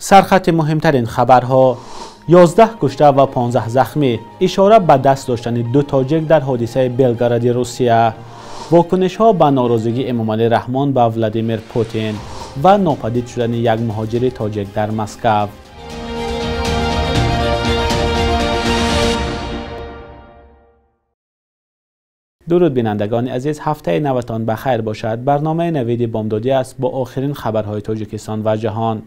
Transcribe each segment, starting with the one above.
سرخط مهمترین خبرها: 11 کشته و 15 زخمی، اشاره به دست داشتن 2 تاجیک در حادثه بلگراد روسیه. واکنش ها به ناراضگی امامعلی رحمان به ولادیمیر پوتین و ناپدید شدن یک مهاجر تاجیک در مسکو. درود بینندگان عزیز، هفته نوتان بخیر باشد. برنامه نوید بامدادی است با آخرین خبرهای تاجیکستان و جهان.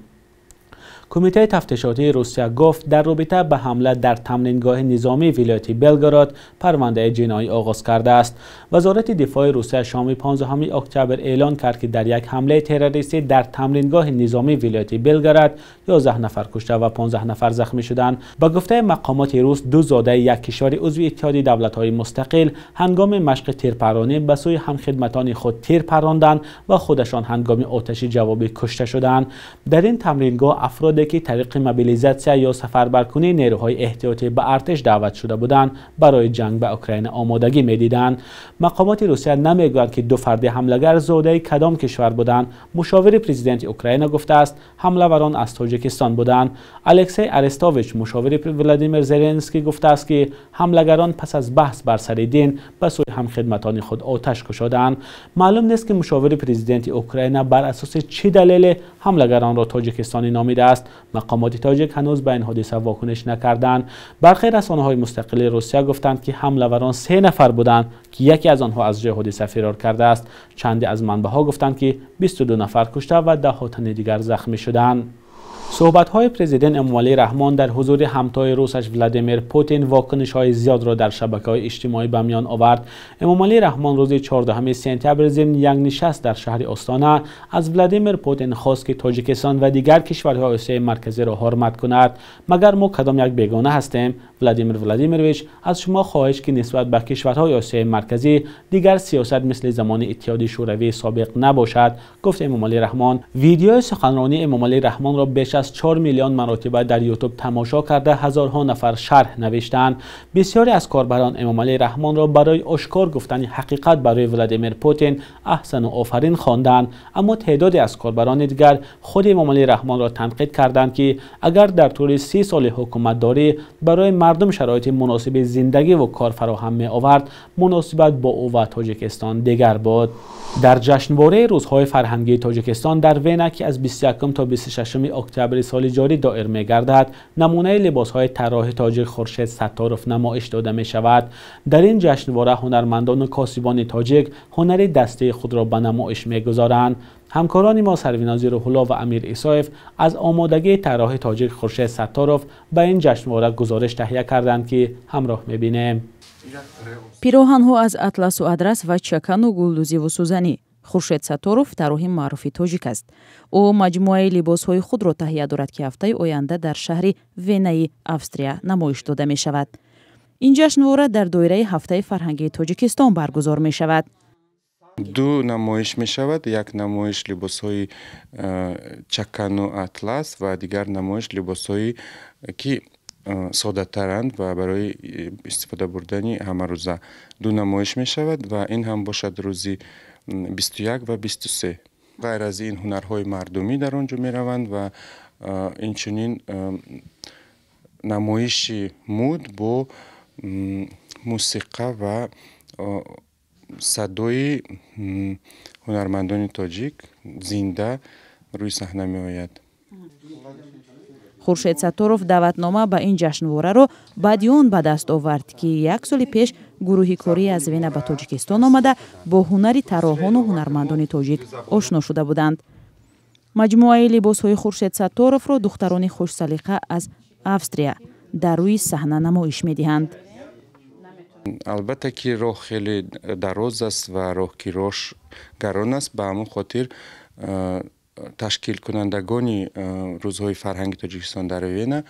کمیته تفتیشاتی روسیه گفت در رابطه به حمله در تمرینگاه نظامی ولایت بلگراد پرونده جنایی آغاز کرده است. وزارت دفاع روسیه شام 15 اکتبر اعلان کرد که در یک حمله تروریستی در تمرینگاه نظامی ولایت بلگراد 11 نفر کشته و 15 نفر زخمی شدند. به گفته مقامات روس، 2 زاده یک کشور عضو اتحاد دولت‌های مستقل هنگام مشق تیرپرانی به سوی همخدمتان خود تیر پراندند و خودشان هنگام آتش جوابی کشته شدند. در این تمرینگاه افرادی که طریق موبیلیزاسیون یا سفربرکنی نیروهای احتیاطی به ارتش دعوت شده بودند برای جنگ به اوکراین آمادگی می‌دیدند. مقامات روسیه نمیگویند که 2 فرد حمله‌گر زاده کدام کشور بودند. مشاور پرزیدنت اوکراین گفته است حمله‌وران از تاجیکستان بودند. الکسی ارستوویچ مشاور ولادیمیر زلنسکی گفته است که حمله‌گران پس از بحث بر سر دین به سوی همخدمتان خود آتش کشیدند. معلوم نیست که مشاور پرزیدنت اوکراین بر اساس چه دلیل حمله‌گران را تاجیکستانی نامیده است. مقامات تاجیک هنوز به این حادثه واکنش نکردند. برخی رسانه‌های مستقل روسیه گفتند که حمله‌وران 3 نفر بودند که یکی از آنها از جای حادثه فرار کرده است. چندی از منبع‌ها گفتند که 22 نفر کشته و 10 تن دیگر زخمی شدند. صحبت‌های پرزیدنت امامعلی رحمان در حضور همتای روسش ولادیمیر پوتین واکنش‌های زیاد را در شبکه‌های اجتماعی به میان آورد. امامعلی رحمان روز 14 سپتامبر ضمن یک نشست در شهر آستانه از ولادیمیر پوتین خواست که تاجیکستان و دیگر کشورهای آسیای مرکزی را حرمت کند. مگر ما کدام یک بیگانه هستیم؟ ولادیمیر ولادیمیرویچ از شما خواهش که نسبت به کشورهای آسیای مرکزی دیگر سیاست مثل زمان اتحاد شوروی سابق نباشد، گفت امامعلی رحمان. ویدیو سخنرانی امامعلی رحمان را بیش از 4 میلیون مرتبه در یوتیوب تماشا کرده هزارها نفر شرح نوشتند. بسیاری از کاربران امامعلی رحمان را برای آشکار گفتن حقیقت برای ولادیمیر پوتین احسن و آفرین خواندند، اما تعدادی از کاربران دیگر خود امامعلی رحمان را تنقید کردند که اگر در طول 30 سال حکومت داری برای مردم شرایط مناسب زندگی و کار فراهم می آورد، مناسبت با او و تاجیکستان دیگر بود. در جشنواره روزهای فرهنگی تاجیکستان در وینا که از 21 تا 26 اکتبر سال جاری دایر می گردد، نمونه لباس‌های طراح تاجیک خورشید ستاروف نمایش داده می شود. در این جشنواره هنرمندان و کاسبان تاجیک هنر دسته خود را به نمایش می گذارند. همکاران ما سرویناز روح‌الله و امیر ایسایف از آمادگی طراح تاجیک خورشید ستاروف به این جشنواره گزارش تهیه کردند که همراه می‌بینیم. پیراهن‌ها از اطلس و ادرس و چکن و گلدوزی و سوزنی. خورشید ستاروف طراح معروف تاجیک است. او مجموعه لباس‌های خود را تهیه دارد که هفته آینده در شهر وینای اوستریا نمایش داده می شود. این جشنواره در دایره هفته فرهنگی تاجیکستان برگزار می شود. 2 نمایش می شود. یک نمایش لباس‌های چکن و اطلس و دیگر نمایش لباس‌های که ساده ترند و برای استفاده بردن همه روزه. 2 نمایش می شود و این هم باشد روزی 21 و 23. غیر از این هنرهای مردمی در آنجا می روند و اینچنین نمایش مود با موسیقی و صدای هنرمندان تاجیک زنده روی صحنه می آید. خورشید ستاروف دعوتنامه به این جشنواره را بعد آن به دست آورد که 1 سال پیش گروهی کاری از وینا به تاجیکستان آمده با هنری طراحان و هنرمندان تاجیک آشنا شده بودند. مجموعه لباس‌های خورشید ستاروف را دختران خوش سلیقه از اوستریا در روی صحنه نمایش می‌دهند. البته که راه خیلی دراز است و راه که راهش گران است، به همون خاطر تشکیل کنندگان روزهای فرهنگ تاجیکستان در وینا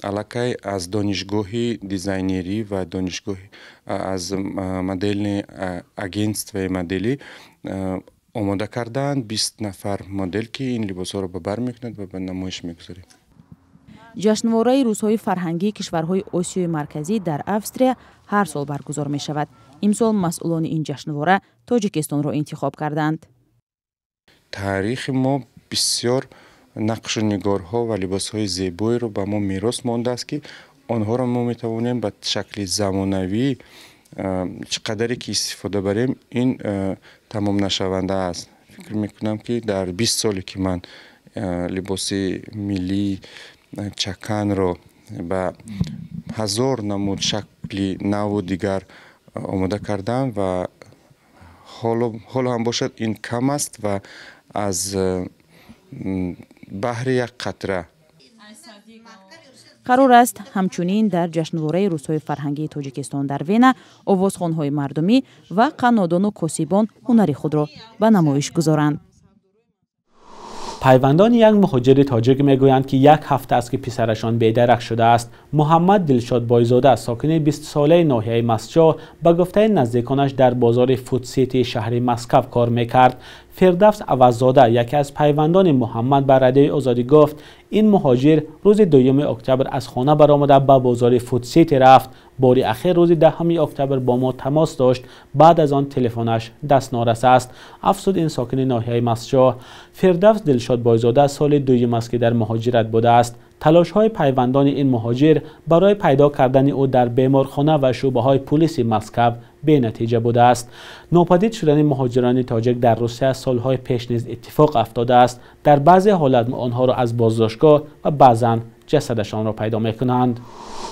علاقه از دانشگاه دیزاینری و دانشگاه از مدل اگنستو مدلی آماده کردند. 20 نفر مدل که این لباس‌ها را به بر می‌کنند و به نمایش می‌گذارند. جشنواره روزهای فرهنگی کشورهای آسیای مرکزی در اوستریا هر سال برگزار می شود. امسال مسئولان این جشنواره تاجیکستان را انتخاب کردند. تاریخ ما بسیار نقش و نگارها و لباسهای زیبایی رو به ما میراث مانده است که آنها را ما میتوانیم به شکل زمانوی چقدری که استفاده بریم این تمام نشونده است. فکر میکنم که در 20 سالی که من لباس ملی چکن رو به 1000 نمود شکلی نو و دیگر آماده کردم و حالا هم باشد این کم است و از بحر یک قطره. قرار است همچنین در جشنواره روزهای فرهنگی تاجیکستان در وینا آوازخوان‌های مردمی و قنادان و کاسبان هنری خود را به نمایش گذارند. پیوندان یک مهاجر تاجیک میگویند که یک هفته است که پسرشان بیدرک شده است. محمد دلشاد بایزاده ساکن 20 ساله ناحیه مسجد به گفته نزدیکانش در بازار فودسیتی شهر مسکو کار میکرد. فردوس عوضزاده یکی از پیوندان محمد به رادیوی آزادی گفت این مهاجر روز 2 اکتبر از خانه برآمده به بازار فودسیتی رفت. باری اخیر روز 10 اکتبر با ما تماس داشت، بعد از آن تلفنش دست نارس است. افسود این ساکن ناحیه مسجد. فردوس دلشاد بایزاده سال 2 است که در مهاجرت بوده است. تلاش های پیوندان این مهاجر برای پیدا کردن او در بیمارخانه و شعبه های پلیس مسکو به نتیجه بوده است. ناپدید شدن مهاجران تاجیک در روسیه سالهای پیش نیز اتفاق افتاده است. در بعضی حالات آنها را از بازداشتگاه و بعضا جسدشان را پیدا میکنند.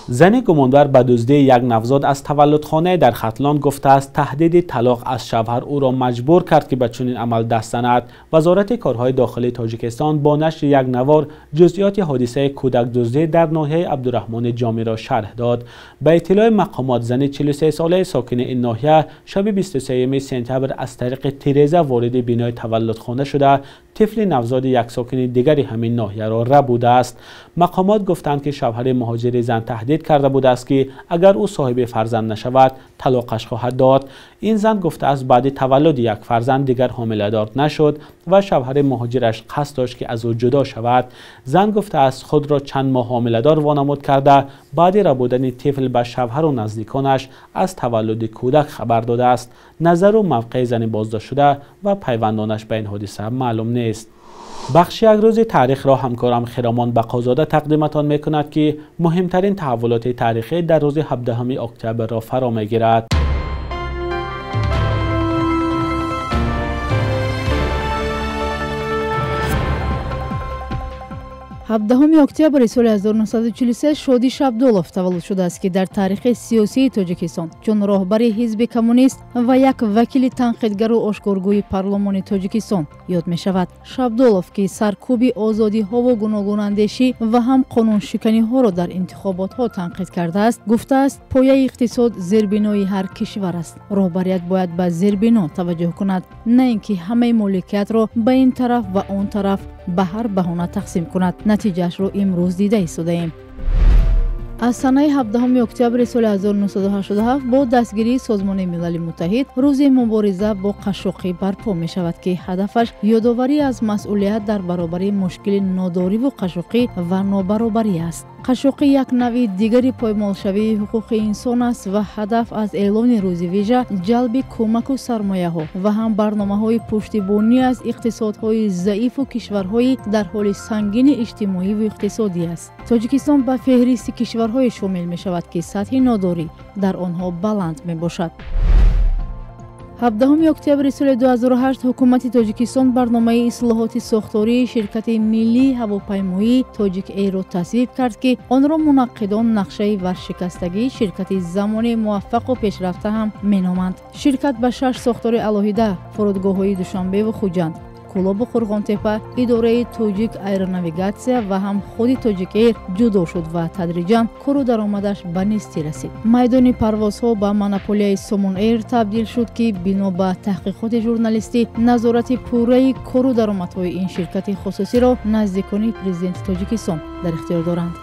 زن گمانبر به دزدی یک نوزاد از تولدخانه در ختلان گفته است تهدید طلاق از شوهر او را مجبور کرد که به چنین عمل دست زند. وزارت کارهای داخلی تاجیکستان با نشر یک نوار جزئیات حادثه کودک دزدی در ناحیه عبدالرحمن جامی را شرح داد. به اطلاع مقامات زن 43 ساله ساکن این ناحیه شب 23 سپتامبر از طریق تیریزه وارد بینای تولدخانه شده طفل نوزاد یک ساکن دیگری همین ناحیه را ربوده است. مقامات گفتند که شوهر مهاجر زن تهدید کرده بوده است که اگر او صاحب فرزند نشود طلاقش خواهد داد. این زن گفته است بعد تولد یک فرزند دیگر حامله دار نشد و شوهر مهاجرش قصد داشت که از او جدا شود. زن گفته است خود را چند ماه حامله دار وانمود کرده بعد ربودن طفل به شوهر و نزدیکانش از تولد کودک خبر داده است. نظر و موقع زن بازداشت شده و پیوندانش به این حادثه معلوم نیست. بخش یک روز تاریخ را همکارم خرامان بقازاده تقدیمتان میکند که مهمترین تحولات تاریخی در روز 17 اکتبر را فرا میگیرد. 17 октябри соли 1943 шодӣ шабдолов таваллуд шудааст ки дар таърихи сиёсии тоҷикистон чун роҳбари ҳизби коммунист ва як вакили танқидгару ошкоргӯи парлумони тоҷикистон ёд мешавад. шабдолов ки саркӯби озодиҳову гуногунандешӣ ва ҳам қонуншиканиҳоро дар интихоботҳо танқид кардааст, гуфтааст пояи иқтисод зербинои ҳар кишвар аст. роҳбарият бояд ба зербино таваҷҷӯҳ кунад, на ин ки ҳамаи моликиятро ба ин тараф ва он тараф ба ҳар баҳона тақсим кунад. натиҷаашро имрӯз дида истодаем. аз санаи 17 октябри соли 1987 бо дастгирии созмони милали муттаҳид рӯзи мубориза бо қашшоқӣ барпо мешавад ки ҳадафаш ёдоварӣ аз масъулият дар баробари мушкили нодориву қашшоқӣ ва нобаробарӣ аст. қашшоқӣ як навъи дигари поймолшавии ҳуқуқи инсон аст ва ҳадаф аз эълони рӯзи вижа ҷалби кӯмаку сармояҳо ва ҳам барномаҳои пуштибонӣ аз иқтисодҳои заифу кишварҳои дар ҳоли сангини иҷтимоиву иқтисодӣ аст. тоҷикистон ба феҳристи кишварҳое шомил мешавад ки сатҳи нодорӣ дар онҳо баланд мебошад. 17 октябри соли 2008 ҳукумати тоҷикистон барномаи ислоҳоти сохтории ширкати миллии ҳавопаймоӣ тоҷик эйро тасвиб кард ки онро мунаққидон нақшаи варшикастагии ширкати замони муваффақу пешрафта ҳам меноманд. ширкат ба 6 сохтори алоҳида фурудгоҳҳои душанбеву хуҷанд, кӯлобу қурғонтепа, идораи тоҷик аэронавигатсия ва ҳам худи тоҷик эйр ҷудо шуд ва тадриҷан кору даромадаш ба нестӣ расид. майдони парвозҳо ба монополияи сомон эйр табдил шуд ки бино ба таҳқиқоти журналистӣ назорати пурраи кору даромадҳои ин ширкати хусусиро наздикони президенти тоҷикистон дар ихтиёр доранд.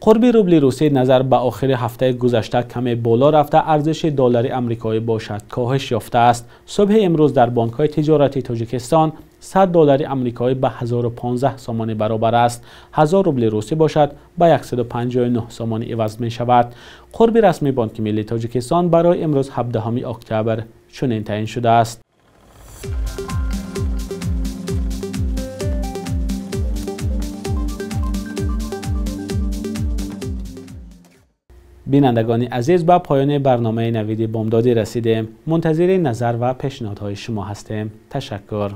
قرب روبل روسی نظر به آخر هفته گذشته کمی بالا رفته ارزش دلار آمریکایی باشد کاهش یافته است. صبح امروز در بانک‌های تجارتی تاجیکستان 100 دلار آمریکایی به 1015 سومانی برابر است. 1000 روبل روسی باشد به 159 سومانی عوض می شود. قرب رسمی بانک ملی تاجیکستان برای امروز 17 اکتبر چنین تعیین شده است. بینندگان عزیز، به پایان برنامه نوید بامدادی رسیدیم. منتظر نظر و پیشنهادهای شما هستیم. تشکر.